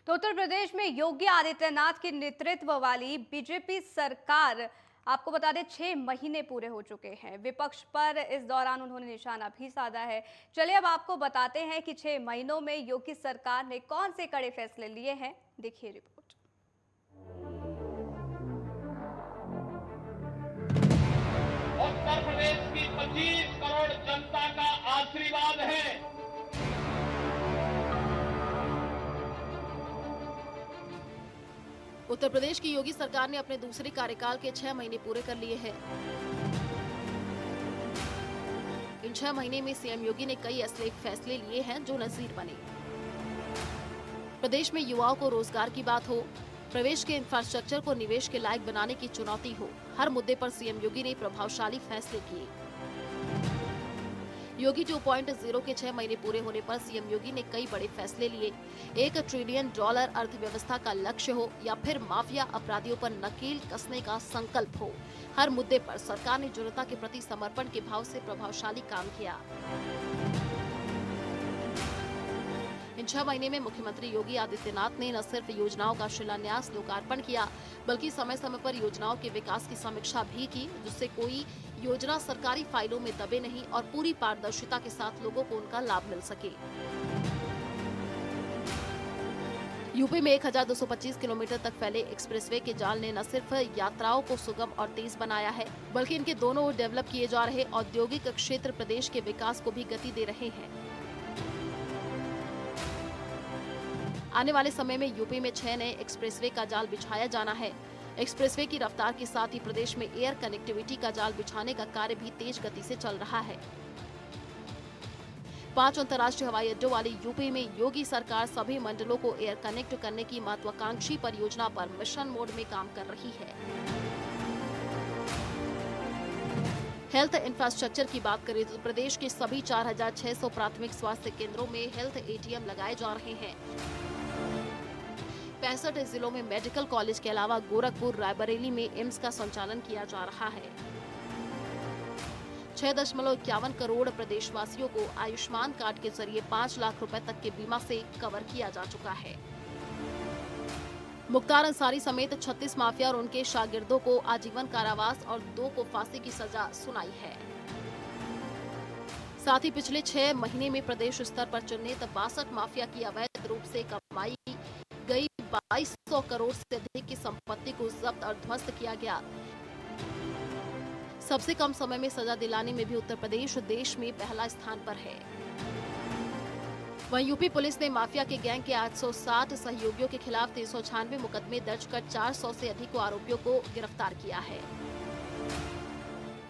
तो उत्तर प्रदेश में योगी आदित्यनाथ के नेतृत्व वाली बीजेपी सरकार, आपको बता दें, 6 महीने पूरे हो चुके हैं। विपक्ष पर इस दौरान उन्होंने निशाना भी साधा है। चलिए अब आपको बताते हैं कि 6 महीनों में योगी सरकार ने कौन से कड़े फैसले लिए हैं। देखिए रिपोर्ट। उत्तर प्रदेश की 25 करोड़ जनता का आशीर्वाद है। उत्तर प्रदेश की योगी सरकार ने अपने दूसरे कार्यकाल के 6 महीने पूरे कर लिए हैं। इन 6 महीने में सीएम योगी ने कई ऐसे फैसले लिए हैं जो नजीर बने। प्रदेश में युवाओं को रोजगार की बात हो, प्रदेश के इंफ्रास्ट्रक्चर को निवेश के लायक बनाने की चुनौती हो, हर मुद्दे पर सीएम योगी ने प्रभावशाली फैसले किए। योगी 2.0 के 6 महीने पूरे होने पर सीएम योगी ने कई बड़े फैसले लिए। $1 ट्रिलियन अर्थव्यवस्था का लक्ष्य हो या फिर माफिया अपराधियों पर नकेल कसने का संकल्प हो, हर मुद्दे पर सरकार ने जनता के प्रति समर्पण के भाव से प्रभावशाली काम किया। इन 6 महीने में मुख्यमंत्री योगी आदित्यनाथ ने न सिर्फ योजनाओं का शिलान्यास लोकार्पण किया, बल्कि समय समय पर योजनाओं के विकास की समीक्षा भी की, जिससे कोई योजना सरकारी फाइलों में दबे नहीं और पूरी पारदर्शिता के साथ लोगों को उनका लाभ मिल सके। यूपी में 1225 किलोमीटर तक फैले एक्सप्रेसवे के जाल ने न सिर्फ यात्राओं को सुगम और तेज बनाया है, बल्कि इनके दोनों ओर डेवलप किए जा रहे औद्योगिक क्षेत्र प्रदेश के विकास को भी गति दे रहे हैं। आने वाले समय में यूपी में 6 नए एक्सप्रेसवे का जाल बिछाया जाना है। एक्सप्रेसवे की रफ्तार के साथ ही प्रदेश में एयर कनेक्टिविटी का जाल बिछाने का कार्य भी तेज गति से चल रहा है। 5 अंतर्राष्ट्रीय हवाई अड्डों वाली यूपी में योगी सरकार सभी मंडलों को एयर कनेक्ट करने की महत्वाकांक्षी परियोजना पर मिशन मोड में काम कर रही है। हेल्थ इंफ्रास्ट्रक्चर की बात करें तो प्रदेश के सभी 4600 प्राथमिक स्वास्थ्य केंद्रों में हेल्थ एटीएम लगाए जा रहे हैं। 65 जिलों में मेडिकल कॉलेज के अलावा गोरखपुर, रायबरेली में एम्स का संचालन किया जा रहा है। 6.51 करोड़ प्रदेशवासियों को आयुष्मान कार्ड के जरिए 5 लाख रुपए तक के बीमा से कवर किया जा चुका है। मुख्तार अंसारी समेत 36 माफिया और उनके शागिर्दों को आजीवन कारावास और 2 को फांसी की सजा सुनाई है। साथ ही पिछले 6 महीने में प्रदेश स्तर पर चिन्हित 62 माफिया की अवैध रूप से कमाई गई 2200 करोड़ से अधिक की संपत्ति को जब्त और ध्वस्त किया गया। सबसे कम समय में सजा दिलाने में भी उत्तर प्रदेश देश में पहला स्थान पर है। वहीं यूपी पुलिस ने माफिया के गैंग के 860 सहयोगियों के खिलाफ 396 मुकदमे दर्ज कर 400 से अधिक आरोपियों को गिरफ्तार किया है।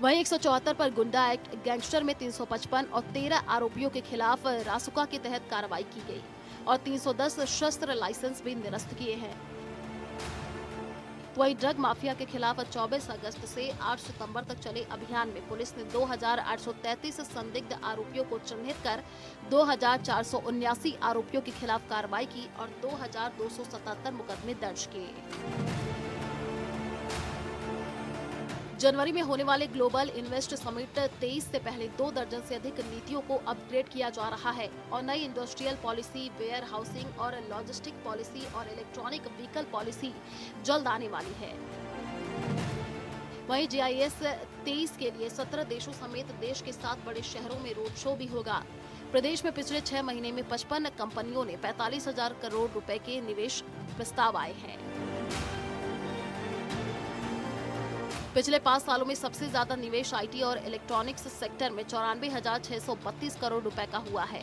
वहीं 174 पर गुंडा एक्ट, गैंगस्टर में 355 और 13 आरोपियों के खिलाफ रासुका के तहत कार्रवाई की गई और 310 शस्त्र लाइसेंस भी निरस्त किए हैं। वहीं ड्रग माफिया के खिलाफ 24 अगस्त से 8 सितंबर तक चले अभियान में पुलिस ने 2833 संदिग्ध आरोपियों को चिन्हित कर 2479 आरोपियों के खिलाफ कार्रवाई की और 2277 मुकदमे दर्ज किए। जनवरी में होने वाले ग्लोबल इन्वेस्ट समिट 23 से पहले 2 दर्जन से अधिक नीतियों को अपग्रेड किया जा रहा है और नई इंडस्ट्रियल पॉलिसी, वेयर हाउसिंग और लॉजिस्टिक पॉलिसी और इलेक्ट्रॉनिक व्हीकल पॉलिसी जल्द आने वाली है। वहीं GIS 23 के लिए 17 देशों समेत देश के 7 बड़े शहरों में रोड शो भी होगा। प्रदेश में पिछले 6 महीने में 55 कंपनियों ने 45,000 करोड़ रुपए के निवेश प्रस्ताव आए हैं। पिछले 5 सालों में सबसे ज्यादा निवेश IT और इलेक्ट्रॉनिक्स सेक्टर में 94,632 करोड़ रुपए का हुआ है।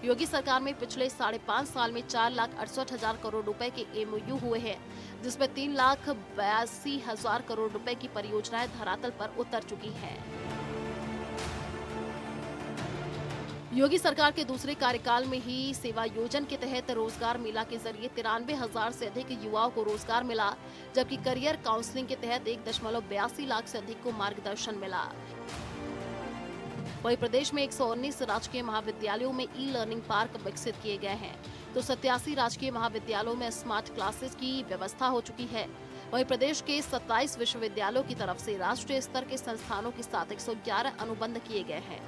योगी सरकार में पिछले 5.5 साल में 4,68,000 करोड़ रुपए के MOU हुए हैं, जिसमें 3,82,000 करोड़ रुपए की परियोजनाएं धरातल पर उतर चुकी हैं। योगी सरकार के दूसरे कार्यकाल में ही सेवा योजन के तहत रोजगार मेला के जरिए 93,000 से अधिक युवाओं को रोजगार मिला, जबकि करियर काउंसलिंग के तहत 1.82 लाख से अधिक को मार्गदर्शन मिला। वहीं प्रदेश में 119 राजकीय महाविद्यालयों में ई-लर्निंग पार्क विकसित किए गए हैं, तो 87 राजकीय महाविद्यालयों में स्मार्ट क्लासेस की व्यवस्था हो चुकी है। वहीं प्रदेश के 27 विश्वविद्यालयों की तरफ से राष्ट्रीय स्तर के संस्थानों के साथ 111 अनुबंध किए गए हैं।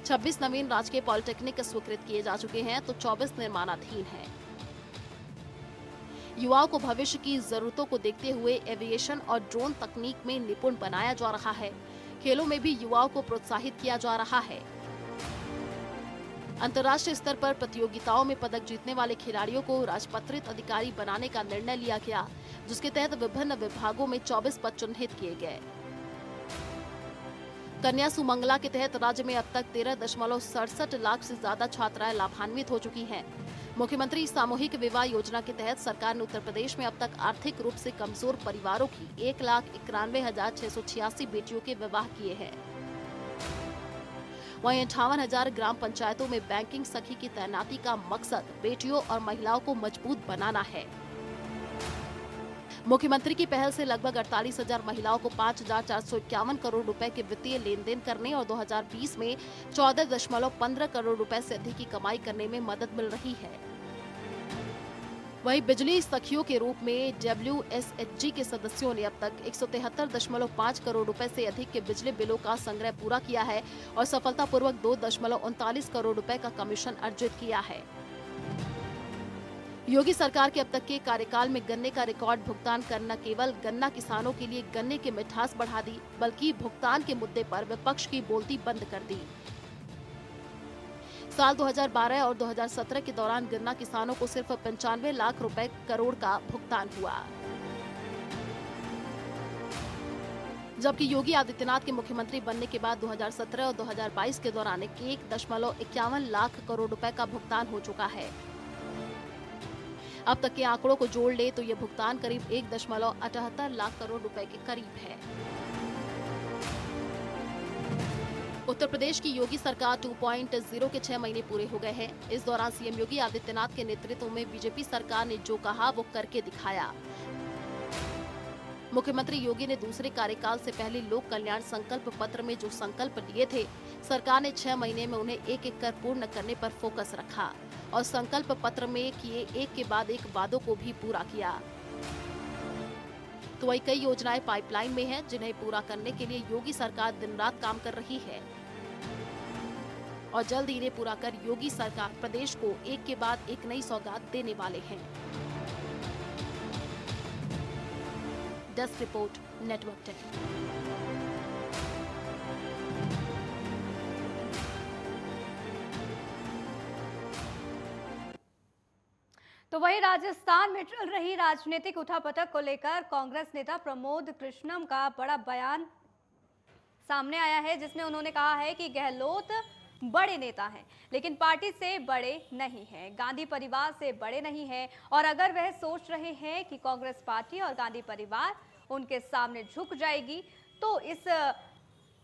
26 नवीन राजकीय पॉलिटेक्निक स्वीकृत किए जा चुके हैं तो 24 निर्माणाधीन हैं। युवाओं को भविष्य की जरूरतों को देखते हुए एविएशन और ड्रोन तकनीक में निपुण बनाया जा रहा है। खेलों में भी युवाओं को प्रोत्साहित किया जा रहा है। अंतर्राष्ट्रीय स्तर पर प्रतियोगिताओं में पदक जीतने वाले खिलाड़ियों को राजपत्रित अधिकारी बनाने का निर्णय लिया गया, जिसके तहत विभिन्न विभागों में 24 पद चिन्हित किए गए। कन्या सुमंगला के तहत राज्य में अब तक 13.67 लाख से ज्यादा छात्राएं लाभान्वित हो चुकी हैं। मुख्यमंत्री सामूहिक विवाह योजना के तहत सरकार ने उत्तर प्रदेश में अब तक आर्थिक रूप से कमजोर परिवारों की 1,91,686 बेटियों के विवाह किए हैं। वहीं 58,000 ग्राम पंचायतों में बैंकिंग सखी की तैनाती का मकसद बेटियों और महिलाओं को मजबूत बनाना है। मुख्यमंत्री की पहल से लगभग 48,000 महिलाओं को 5,451 करोड़ रुपए के वित्तीय लेन देन करने और 2020 में 14.15 करोड़ रुपए से अधिक की कमाई करने में मदद मिल रही है। वहीं बिजली सखियों के रूप में WSHG के सदस्यों ने अब तक 173.5 करोड़ रुपए से अधिक के बिजली बिलों का संग्रह पूरा किया है और सफलतापूर्वक 2.39 करोड़ रुपए का कमीशन अर्जित किया है। योगी सरकार के अब तक के कार्यकाल में गन्ने का रिकॉर्ड भुगतान करना केवल गन्ना किसानों के लिए गन्ने की मिठास बढ़ा दी, बल्कि भुगतान के मुद्दे पर विपक्ष की बोलती बंद कर दी। साल 2012 और 2017 के दौरान गन्ना किसानों को सिर्फ 95 लाख रुपए करोड़ का भुगतान हुआ, जबकि योगी आदित्यनाथ के मुख्यमंत्री बनने के बाद 2017 और 2022 के दौरान 1.51 लाख करोड़ रुपए का भुगतान हो चुका है। अब तक के आंकड़ों को जोड़ ले तो ये भुगतान करीब 1.78 लाख करोड़ रुपए के करीब है। उत्तर प्रदेश की योगी सरकार 2.0 के 6 महीने पूरे हो गए हैं। इस दौरान सीएम योगी आदित्यनाथ के नेतृत्व में बीजेपी सरकार ने जो कहा वो करके दिखाया। मुख्यमंत्री योगी ने दूसरे कार्यकाल से पहले लोक कल्याण संकल्प पत्र में जो संकल्प लिए थे, सरकार ने 6 महीने में उन्हें एक एक कर पूर्ण करने पर फोकस रखा और संकल्प पत्र में किए एक के बाद एक वादों को भी पूरा किया। तो वही कई योजनाएं पाइपलाइन में हैं, जिन्हें पूरा करने के लिए योगी सरकार दिन रात काम कर रही है और जल्द ही इन्हें पूरा कर योगी सरकार प्रदेश को एक के बाद एक नई सौगात देने वाले हैं। Desk report, network 10। तो वहीं राजस्थान में चल रही राजनीतिक उठापटक को लेकर कांग्रेस नेता प्रमोद कृष्णम का बड़ा बयान सामने आया है, जिसमें उन्होंने कहा है कि गहलोत बड़े नेता हैं, लेकिन पार्टी से बड़े नहीं हैं, गांधी परिवार से बड़े नहीं हैं, और अगर वह सोच रहे हैं कि कांग्रेस पार्टी और गांधी परिवार उनके सामने झुक जाएगी तो इस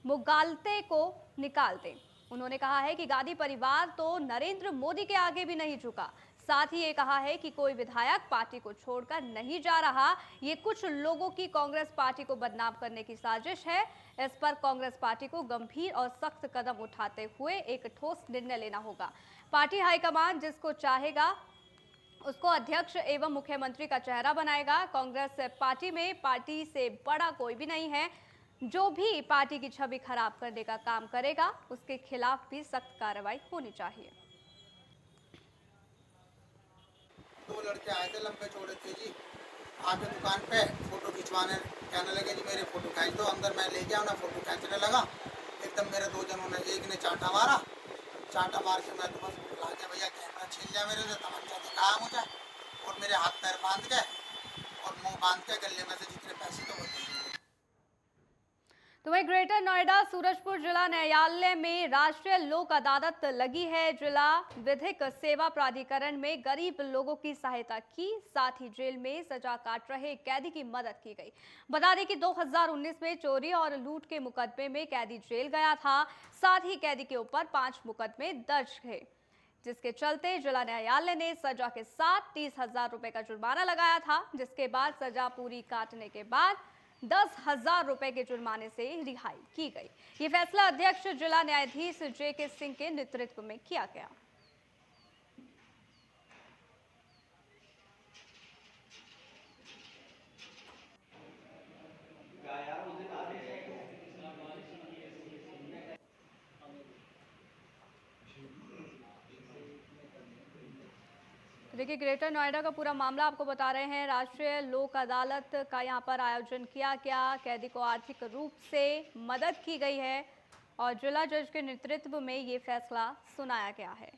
मुगालते को निकाल दें। उन्होंने कहा है कि गांधी परिवार तो नरेंद्र मोदी के आगे भी नहीं झुका। साथ ही ये कहा है कि कोई विधायक पार्टी को छोड़कर नहीं जा रहा, ये कुछ लोगों की कांग्रेस पार्टी को बदनाम करने की साजिश है। इस पर कांग्रेस पार्टी को गंभीर और सख्त कदम उठाते हुए एक ठोस निर्णय लेना होगा। पार्टी हाईकमान जिसको चाहेगा उसको अध्यक्ष एवं मुख्यमंत्री का चेहरा बनाएगा। कांग्रेस पार्टी में पार्टी से बड़ा कोई भी नहीं है। जो भी पार्टी की छवि खराब करने का काम करेगा उसके खिलाफ भी सख्त कार्रवाई होनी चाहिए। 2 लड़के आए थे लंबे चौड़े थे जी, आके दुकान पे फोटो खिंचवाने, कहने लगे जी मेरे फोटो खींच दो। अंदर मैं ले गया, उन्हें फोटो खींचने लगा। एकदम मेरे 2 जनों ने, एक ने चाटा मारा, चाटा मार के मैं तो बस बुला गया, भैया कैमरा छीन लिया मेरे से, तमंचा दिखाया मुझे और मेरे हाथ पैर बांध के और मुंह बांध के गले में से जितने पैसे थे वो दे दिए। तो वही ग्रेटर नोएडा सूरजपुर जिला न्यायालय में राष्ट्रीय लोक अदालत लगी है। जिला विधिक सेवा प्राधिकरण में गरीब लोगों की सहायता की, साथ ही जेल में सजा काट रहे कैदी की मदद की गई। बता दें कि 2019 में चोरी और लूट के मुकदमे में कैदी जेल गया था। साथ ही कैदी के ऊपर 5 मुकदमे दर्ज थे, जिसके चलते जिला न्यायालय ने सजा के साथ 30,000 रुपए का जुर्माना लगाया था, जिसके बाद सजा पूरी काटने के बाद 10,000 रुपए के जुर्माने से रिहाई की गई। ये फैसला अध्यक्ष जिला न्यायाधीश JK सिंह के नेतृत्व में किया गया। देखिए, ग्रेटर नोएडा का पूरा मामला आपको बता रहे हैं। राष्ट्रीय लोक अदालत का यहाँ पर आयोजन किया गया, कैदी को आर्थिक रूप से मदद की गई है और जिला जज के नेतृत्व में ये फैसला सुनाया गया है।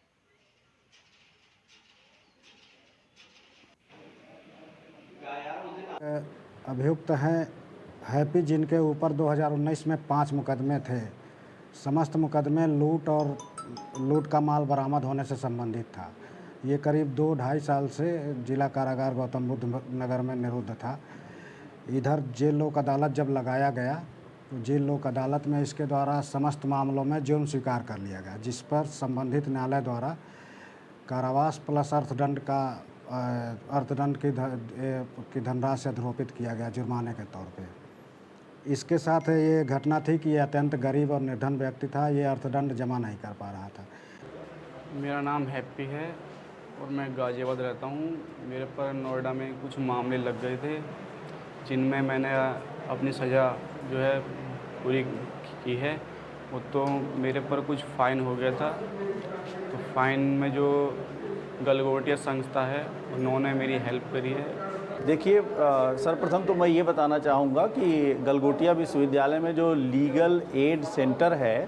अभियुक्त हैं हैप्पी, जिनके ऊपर 2019 में 5 मुकदमे थे। समस्त मुकदमे लूट का माल बरामद होने से संबंधित था। ये करीब 2-2.5 साल से जिला कारागार गौतम बुद्ध नगर में निरुद्ध था। इधर जेल लोक अदालत जब लगाया गया तो जेल लोक अदालत में इसके द्वारा समस्त मामलों में जुर्म स्वीकार कर लिया गया, जिस पर संबंधित न्यायालय द्वारा कारावास प्लस अर्थदंड की धनराशि अधिरोपित किया गया जुर्माने के तौर पे। इसके साथ ये घटना थी कि ये अत्यंत गरीब और निर्धन व्यक्ति था, ये अर्थदंड जमा नहीं कर पा रहा था। मेरा नाम हैप्पी है और मैं गाज़ियाबाद रहता हूँ। मेरे पर नोएडा में कुछ मामले लग गए थे, जिनमें मैंने अपनी सज़ा जो है पूरी की है। वो तो मेरे पर कुछ फ़ाइन हो गया था, तो फ़ाइन में जो गलगोटिया संस्था है उन्होंने मेरी हेल्प करी है। देखिए, सर्वप्रथम तो मैं ये बताना चाहूँगा कि गलगोटिया विश्वविद्यालय में जो लीगल एड सेंटर है,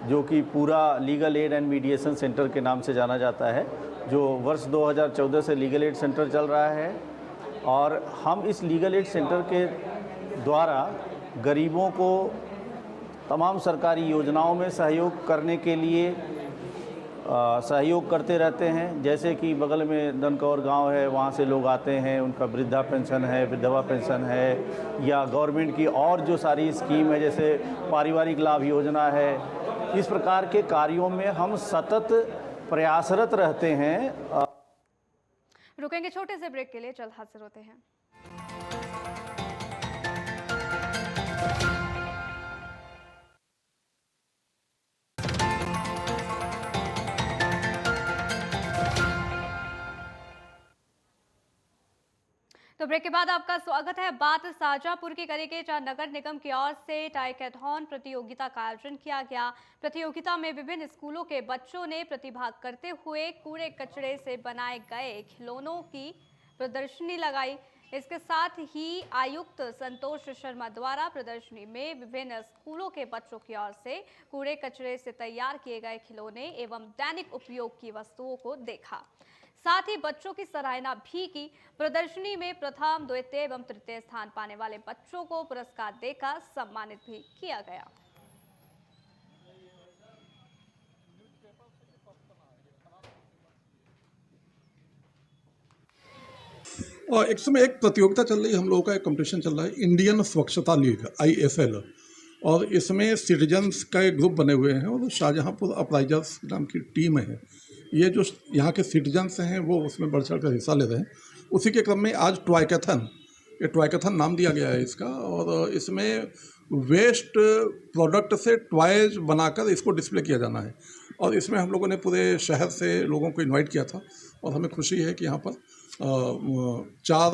जो कि पूरा legal aid and mediation centre के नाम से जाना जाता है, जो वर्ष 2014 से लीगल एड सेंटर चल रहा है, और हम इस लीगल एड सेंटर के द्वारा गरीबों को तमाम सरकारी योजनाओं में सहयोग करने के लिए सहयोग करते रहते हैं। जैसे कि बगल में दनकौर गांव है, वहाँ से लोग आते हैं, उनका वृद्धा पेंशन है, विधवा पेंशन है, या गवर्नमेंट की और जो सारी स्कीम है जैसे पारिवारिक लाभ योजना है, इस प्रकार के कार्यों में हम सतत प्रयासरत रहते हैं। रुकेंगे छोटे से ब्रेक के लिए, जल्द हाजिर होते हैं। तो ब्रेक के बाद आपका स्वागत है। बात शाहजहांपुर की करेंगे, जहां नगर निगम की ओर से टाइकेथॉन प्रतियोगिता का आयोजन किया गया। प्रतियोगिता में विभिन्न स्कूलों के बच्चों ने प्रतिभाग करते हुए कूड़े कचरे से बनाए गए खिलौनों की प्रदर्शनी लगाई। इसके साथ ही आयुक्त संतोष शर्मा द्वारा प्रदर्शनी में विभिन्न स्कूलों के बच्चों की ओर से कूड़े कचरे से तैयार किए गए खिलौने एवं दैनिक उपयोग की वस्तुओं को देखा। साथ ही बच्चों की सराहना भी की। प्रदर्शनी में प्रथम, द्वितीय एवं तृतीय स्थान पाने वाले बच्चों को पुरस्कार देकर सम्मानित भी किया गया। और एक समय एक प्रतियोगिता चल रही है, हम लोगों का एक कंपटीशन चल रहा है, इंडियन स्वच्छता लीग ISL, और इसमें सिटीजन्स का एक ग्रुप बने हुए हैं और शाहजहांपुर अपराइजर्स नाम की टीम है। ये जो यहाँ के सिटीजन्स हैं वो उसमें बढ़ चढ़ कर हिस्सा ले रहे हैं। उसी के क्रम में आज टॉयकैथन, ये टॉयकैथन नाम दिया गया है इसका, और इसमें वेस्ट प्रोडक्ट से टॉयज बनाकर इसको डिस्प्ले किया जाना है। और इसमें हम लोगों ने पूरे शहर से लोगों को इनवाइट किया था और हमें खुशी है कि यहाँ पर 4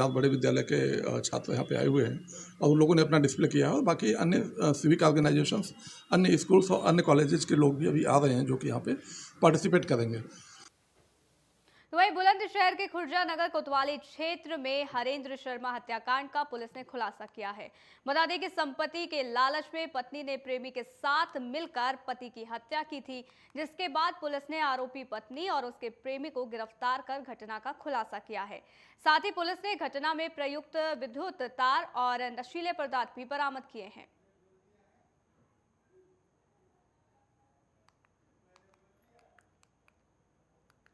बड़े विद्यालय के छात्र यहाँ पे आए हुए हैं और उन लोगों ने अपना डिस्प्ले किया है। और बाकी अन्य सिविक ऑर्गेनाइजेशंस, अन्य स्कूल्स और अन्य कॉलेजेस के लोग भी अभी आ रहे हैं जो कि यहाँ पे पार्टिसिपेट करेंगे। तो वहीं बुलंदशहर के खुर्जा नगर कोतवाली क्षेत्र में हरेंद्र शर्मा हत्याकांड का पुलिस ने खुलासा किया है। बता दें कि संपत्ति के लालच में पत्नी ने प्रेमी के साथ मिलकर पति की हत्या की थी, जिसके बाद पुलिस ने आरोपी पत्नी और उसके प्रेमी को गिरफ्तार कर घटना का खुलासा किया है। साथ ही पुलिस ने घटना में प्रयुक्त विद्युत तार और नशीले पदार्थ भी बरामद किए हैं।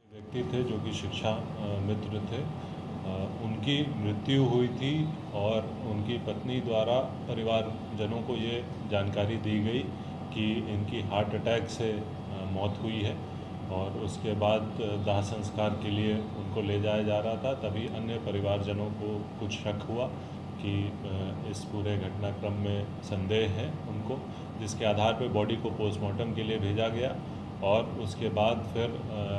व्यक्ति थे जो कि शिक्षा मित्र थे, उनकी मृत्यु हुई थी और उनकी पत्नी द्वारा परिवारजनों को ये जानकारी दी गई कि इनकी हार्ट अटैक से मौत हुई है और उसके बाद दाह संस्कार के लिए उनको ले जाया जा रहा था। तभी अन्य परिवारजनों को कुछ शक हुआ कि इस पूरे घटनाक्रम में संदेह है उनको, जिसके आधार पर बॉडी को पोस्टमार्टम के लिए भेजा गया और उसके बाद फिर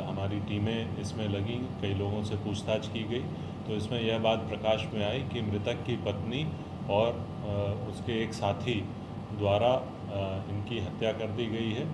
हमारी टीमें इसमें लगी, कई लोगों से पूछताछ की गई तो इसमें यह बात प्रकाश में आई कि मृतक की पत्नी और उसके एक साथी द्वारा इनकी हत्या कर दी गई है।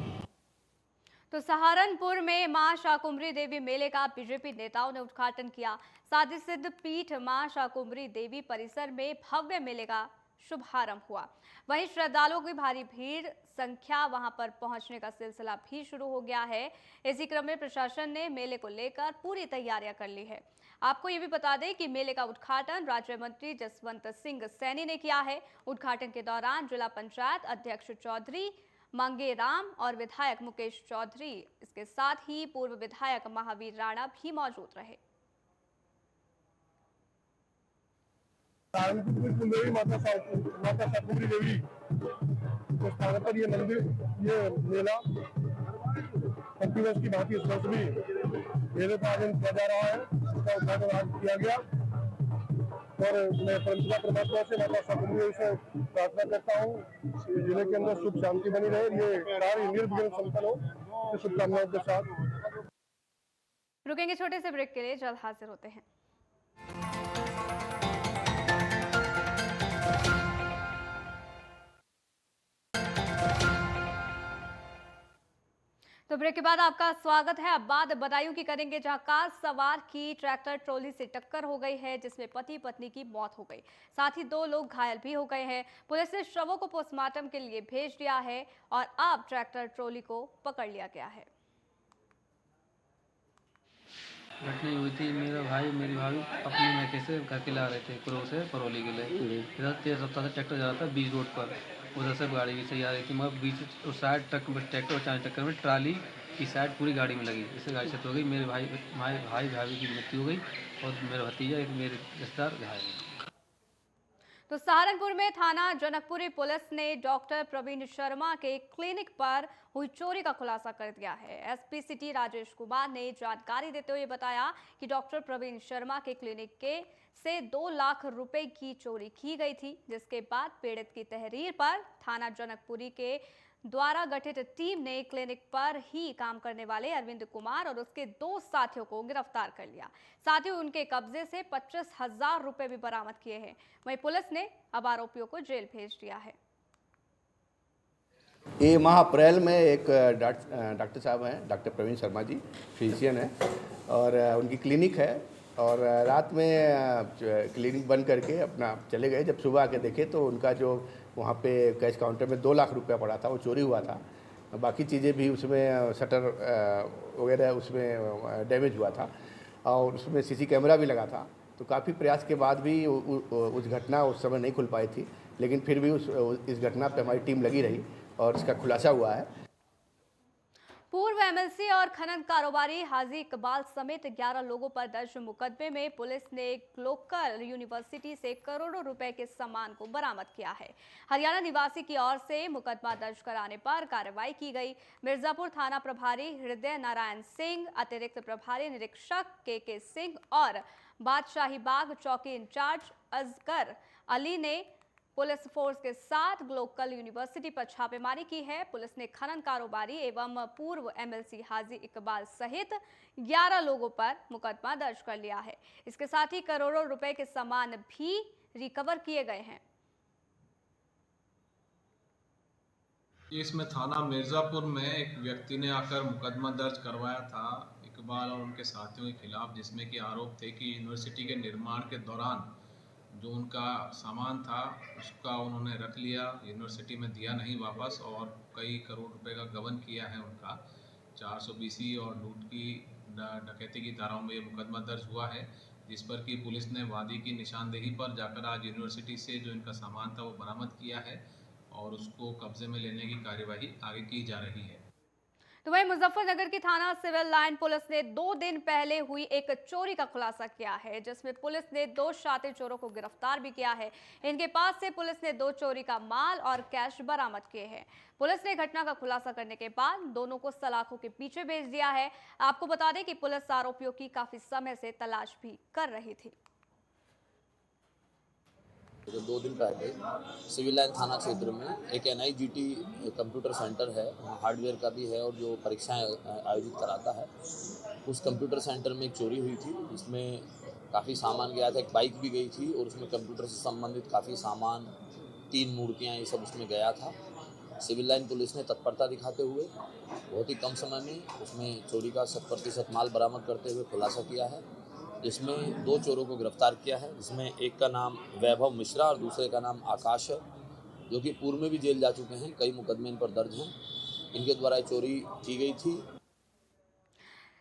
तो सहारनपुर में मां शाकुंभरी देवी मेले का बीजेपी नेताओं ने उद्घाटन किया। साथ सिद्ध पीठ मां शाकुंभरी देवी परिसर में भव्य मेले का शुभारंभ हुआ। वहीं श्रद्धालुओं की भारी भीड़ संख्या वहां पर पहुंचने का सिलसिला भी शुरू हो गया है। इसी क्रम में प्रशासन ने मेले को लेकर पूरी तैयारियां कर ली है। आपको ये भी बता दें कि मेले का उद्घाटन राज्य मंत्री जसवंत सिंह सैनी ने किया है। उद्घाटन के दौरान जिला पंचायत अध्यक्ष चौधरी मंगेराम और विधायक मुकेश चौधरी, इसके साथ ही पूर्व विधायक महावीर राणा भी मौजूद रहे। कुलदेवी माता शाकुंभरी देवी के स्थान पर ये मंदिर, ये मेला प्रतिवर्ष की भांति इस वर्ष भी मेले का आयोजन किया जा रहा है। इसका उद्घाटन आज किया गया और मैं परमपिता परमात्मा से माता शाकुंभरी देवी से प्रार्थना करता हूँ जिले के अंदर सुख शांति बनी रहे, ये कार्य निर्विघ्न संपन्न हो, शुभकामनाओं के साथ। रुकेंगे छोटे से ब्रेक के लिए, जल्द हाजिर होते हैं। तो ब्रेक के बाद आपका स्वागत है। अब बात बदायूं की करेंगे, जहां कार सवार की ट्रैक्टर ट्रॉली से टक्कर हो गई है, जिसमें पति पत्नी की मौत हो गई। साथ ही 2 लोग घायल भी हो गए हैं। पुलिस ने शवों को पोस्टमार्टम के लिए भेज दिया है और अब ट्रैक्टर ट्रॉली को पकड़ लिया गया है। घटना हुई थी, मेरा भाई मेरी भाभी अपने मैके से घर के ला रहे थे कुरो से करौली के लिए। इधर तेज रफ्तार से ट्रैक्टर जा रहा था बीच रोड पर, उधर से गाड़ी भी सही आ रही थी, मगर बीच उस साइड ट्रैक्टर और टक्कर में ट्राली की साइड पूरी गाड़ी में लगी, इससे गाड़ी से हो गई। मेरे भाई भाभी की मृत्यु हो गई और मेरा भतीजा एक मेरे रिश्तेदार घायल है। तो सहारनपुर में थाना जनकपुरी पुलिस ने डॉक्टर प्रवीण शर्मा के क्लिनिक पर हुई चोरी का खुलासा कर दिया है। एसपी सिटी राजेश कुमार ने जानकारी देते हुए बताया कि डॉक्टर प्रवीण शर्मा के क्लिनिक से 2 लाख रुपए की चोरी की गई थी, जिसके बाद पीड़ित की तहरीर पर थाना जनकपुरी के द्वारा गठित टीम ने क्लिनिक पर ही काम करने वाले अरविंद कुमार और उसके 2 साथियों को गिरफ्तार कर लिया। साथ ही उनके कब्जे से 25,000 रुपए भी बरामद किए हैं। वहीं पुलिस ने अब आरोपियों को जेल भेज दिया है। ये माह अप्रैल में एक डॉक्टर साहब हैं, डॉक्टर प्रवीण शर्मा जी, फिजिशियन हैं और उनकी क्लिनिक है और रात में क्लिनिक बंद करके अपना चले गए। जब सुबह आके देखे तो उनका जो वहाँ पे कैश काउंटर में 2 लाख रुपया पड़ा था, वो चोरी हुआ था। बाकी चीज़ें भी उसमें शटर वगैरह उसमें डैमेज हुआ था और उसमें सीसी कैमरा भी लगा था। तो काफ़ी प्रयास के बाद भी उस घटना उस समय नहीं खुल पाई थी, लेकिन फिर भी इस घटना पे हमारी टीम लगी रही और इसका खुलासा हुआ है। पूर्व एमएलसी और खनन कारोबारी हाजी इकबाल समेत 11 लोगों पर दर्ज मुकदमे में पुलिस ने लोकल यूनिवर्सिटी से करोड़ों रुपए के सामान को बरामद किया है। हरियाणा निवासी की ओर से मुकदमा दर्ज कराने पर कार्रवाई की गई। मिर्जापुर थाना प्रभारी हृदय नारायण सिंह, अतिरिक्त प्रभारी निरीक्षक के सिंह और बादशाही बाग चौकी इंचार्ज अजगर अली ने पुलिस फोर्स के साथ लोकल यूनिवर्सिटी पर छापेमारी की है। पुलिस ने खनन कारोबारी एवं पूर्व एमएलसी हाजी इकबाल सहित 11 लोगों पर मुकदमा दर्ज कर लिया है। इसके साथ ही करोड़ों रुपए के सामान भी रिकवर किए गए हैं। इसमें थाना मिर्जापुर में एक व्यक्ति ने आकर मुकदमा दर्ज करवाया था इकबाल और उनके साथियों के खिलाफ, जिसमें कि आरोप थे कि यूनिवर्सिटी के निर्माण के दौरान जो उनका सामान था उसका उन्होंने रख लिया, यूनिवर्सिटी में दिया नहीं वापस और कई करोड़ रुपए का गबन किया है उनका। 420 और लूट की डकैती की धाराओं में ये मुकदमा दर्ज हुआ है, जिस पर कि पुलिस ने वादी की निशानदेही पर जाकर आज यूनिवर्सिटी से जो इनका सामान था वो बरामद किया है और उसको कब्जे में लेने की कार्यवाही आगे की जा रही है। तो वहीं मुजफ्फरनगर की थाना सिविल लाइन पुलिस ने 2 दिन पहले हुई एक चोरी का खुलासा किया है, जिसमें पुलिस ने 2 शातिर चोरों को गिरफ्तार भी किया है। इनके पास से पुलिस ने 2 चोरी का माल और कैश बरामद किए हैं। पुलिस ने घटना का खुलासा करने के बाद दोनों को सलाखों के पीछे भेज दिया है। आपको बता दें कि पुलिस आरोपियों की काफी समय से तलाश भी कर रही थी। जो 2 दिन पहले सिविल लाइन थाना क्षेत्र में एक NIGT कंप्यूटर सेंटर है, वहाँ हार्डवेयर का भी है और जो परीक्षाएं आयोजित कराता है, उस कंप्यूटर सेंटर में एक चोरी हुई थी, जिसमें काफ़ी सामान गया था। एक बाइक भी गई थी और उसमें कंप्यूटर से संबंधित काफ़ी सामान, 3 मूर्तियाँ, ये सब उसमें गया था। सिविल लाइन पुलिस ने तत्परता दिखाते हुए बहुत ही कम समय में उसमें चोरी का 100% माल बरामद करते हुए खुलासा किया है। इसमें 2 चोरों को गिरफ्तार किया है, जिसमें एक का नाम वैभव मिश्रा और दूसरे का नाम आकाश है, जो कि पूर्व में भी जेल जा चुके हैं। कई मुकदमे इन पर दर्ज हैं। इनके द्वारा चोरी की गई थी।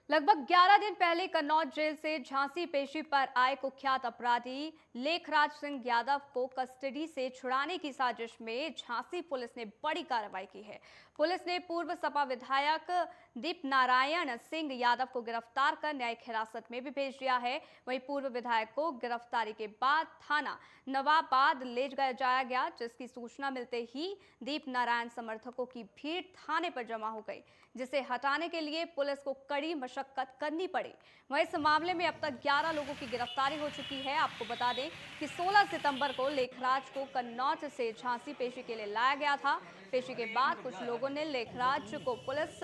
लगभग 11 दिन पहले कन्नौज जेल से झांसी पेशी पर आए कुख्यात अपराधी लेखराज सिंह यादव को कस्टडी से छुड़ाने की साजिश में झांसी पुलिस ने बड़ी कार्रवाई की है। पुलिस ने पूर्व सपा विधायक दीप नारायण सिंह यादव को गिरफ्तार कर न्यायिक हिरासत में भी भेज दिया है। वहीं पूर्व विधायक को गिरफ्तारी के बाद थाना नवाबाद ले जाया गया, जिसकी सूचना मिलते ही दीप नारायण समर्थकों की भीड़ थाने पर जमा हो गई, जिसे हटाने के लिए पुलिस को कड़ी मशक्कत करनी पड़ी। वहीं इस मामले में अब तक 11 लोगों की गिरफ्तारी हो चुकी है। आपको बता दें कि 16 सितंबर को लेखराज को कन्नौज से झांसी पेशी के लिए लाया गया था। पेशी के बाद कुछ लोगों ने लेखराज को पुलिस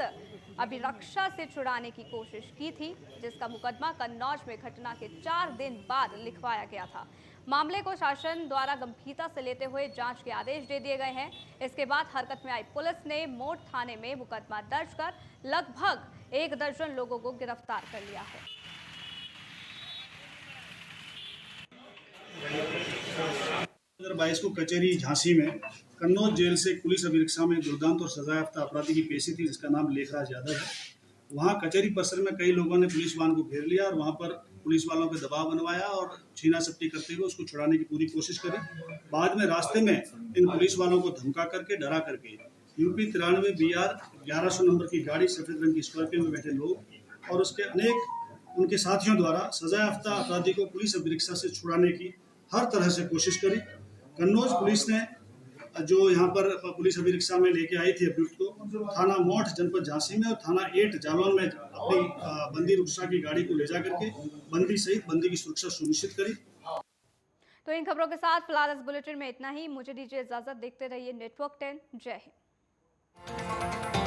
अभिरक्षा से छुड़ाने की कोशिश की थी, जिसका मुकदमा कन्नौज में घटना के 4 दिन बाद लिखवाया गया था। मामले को शासन द्वारा गंभीरता से लेते हुए जांच के आदेश दे दिए गए हैं। इसके बाद हरकत में आई पुलिस ने मोड़ थाने में मुकदमा दर्ज कर लगभग 1 दर्जन लोगों को गिरफ्तार कर लिया है। 2022 को कचहरी झांसी में कन्नौज जेल से पुलिस अभिरक्षा में दुर्दांत और सजायाफ्ता अपराधी की पेशी थी, जिसका नाम लेखराज यादव है। वहाँ कचहरी परिसर में कई लोगों ने पुलिस वाहन को घेर लिया और वहाँ पर पुलिस वालों पे दबाव बनवाया और छीना झपटी करते हुए उसको छुड़ाने की पूरी कोशिश करी। बाद में रास्ते में इन पुलिस वालों को धमका करके, डरा करके यूपी 93 BR 1100 नंबर की गाड़ी, सफेद रंग की स्कॉर्पियो में बैठे लोग और उसके अनेक उनके साथियों द्वारा सजायाफ्ता अपराधी को पुलिस अभिरक्षा से छुड़ाने की हर तरह से कोशिश करी। कन्नौज पुलिस ने जो यहाँ पर पुलिस अभिरक्षा में लेके आई थी अभियुक्त को, थाना मोठ जनपद झांसी में और थाना 8 जालौन में अपनी बंदी रुखसा की गाड़ी को ले जा करके बंदी सहित बंदी की सुरक्षा सुनिश्चित करी। तो इन खबरों के साथ फिलहाल इस बुलेटिन में इतना ही। मुझे दीजिए इजाजत। देखते रहिए नेटवर्क 10। जय हिंद।